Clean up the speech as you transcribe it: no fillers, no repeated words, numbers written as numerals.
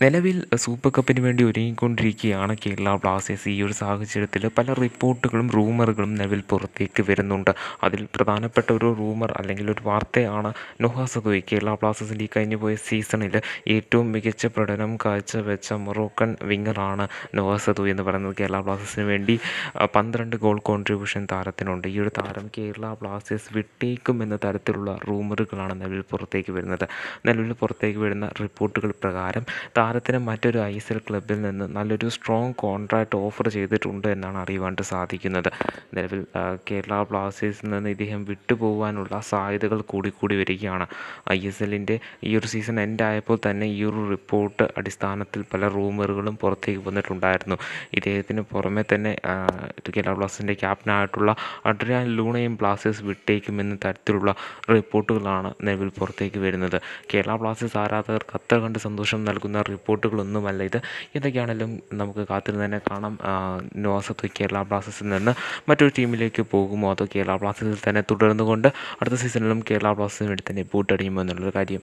നിലവിൽ സൂപ്പർ കപ്പിന് വേണ്ടി ഒരുങ്ങിക്കൊണ്ടിരിക്കുകയാണ് കേരള ബ്ലാസ്റ്റേഴ്സ്. ഈ ഒരു സാഹചര്യത്തിൽ പല റിപ്പോർട്ടുകളും റൂമറുകളും നിലവിൽ പുറത്തേക്ക് വരുന്നുണ്ട്. അതിൽ പ്രധാനപ്പെട്ട ഒരു റൂമർ അല്ലെങ്കിൽ ഒരു വാർത്തയാണ് നോഹ സദോയി. കേരള ബ്ലാസ്റ്റേഴ്സിൻ്റെ ഈ കഴിഞ്ഞു പോയ സീസണിൽ ഏറ്റവും മികച്ച പ്രകടനം കാഴ്ചവെച്ച മൊറോക്കൻ വിങ്ങറാണ് നോഹ സദോയി എന്ന് പറയുന്നത്. കേരള ബ്ലാസ്റ്റേഴ്സിന് വേണ്ടി 12 ഗോൾ കോൺട്രിബ്യൂഷൻ താരത്തിനുണ്ട്. ഈ ഒരു താരം കേരള ബ്ലാസ്റ്റേഴ്സ് വിട്ടേക്കുമെന്ന തരത്തിലുള്ള റൂമറുകളാണ് നിലവിൽ പുറത്തേക്ക് വരുന്നത്. നിലവിൽ പുറത്തേക്ക് വരുന്ന റിപ്പോർട്ടുകൾ പ്രകാരം താരത്തിന് മറ്റൊരു ISL ക്ലബ്ബിൽ നിന്ന് നല്ലൊരു സ്ട്രോങ് കോൺട്രാക്റ്റ് ഓഫർ ചെയ്തിട്ടുണ്ട് എന്നാണ് അറിയുവാനായിട്ട് സാധിക്കുന്നത്. നിലവിൽ കേരള ബ്ലാസ്റ്റേഴ്സിൽ നിന്ന് ഇദ്ദേഹം വിട്ടുപോകാനുള്ള സാധ്യതകൾ കൂടിക്കൂടി വരികയാണ്. ISLൻ്റെ ഈ ഒരു സീസൺ എൻഡായപ്പോൾ തന്നെ ഈ ഒരു റിപ്പോർട്ട് അടിസ്ഥാനത്തിൽ പല റൂമറുകളും പുറത്തേക്ക് വന്നിട്ടുണ്ടായിരുന്നു. ഇദ്ദേഹത്തിന് പുറമെ തന്നെ കേരള ബ്ലാസ്റ്റേഴ്സിൻ്റെ ക്യാപ്റ്റനായിട്ടുള്ള അഡ്രിയാൻ ലൂണയും ബ്ലാസ്റ്റേഴ്സ് വിട്ടേക്കുമെന്ന തരത്തിലുള്ള റിപ്പോർട്ടുകളാണ് നിലവിൽ പുറത്തേക്ക് വരുന്നത്. കേരള ബ്ലാസ്റ്റേഴ്സ് ആരാധകർക്ക് അത്ര കണ്ട് സന്തോഷം നൽകുന്ന റിപ്പോർട്ടുകളൊന്നുമല്ല ഇത്. എന്തൊക്കെയാണെങ്കിലും നമുക്ക് കാത്തിരുന്ന് തന്നെ കാണാം. നോഹ സദോയി കേരള ബ്ലാസ്റ്റേഴ്സിൽ നിന്ന് മറ്റൊരു ടീമിലേക്ക് പോകുമോ അതോ കേരള ബ്ലാസ്റ്റേഴ്സിൽ തന്നെ തുടർന്നുകൊണ്ട് അടുത്ത സീസണിലും കേരള ബ്ലാസ്റ്റേഴ്സിന് വേണ്ടി തന്നെ ബൂട്ടടിയുമോ എന്നുള്ളൊരു കാര്യം.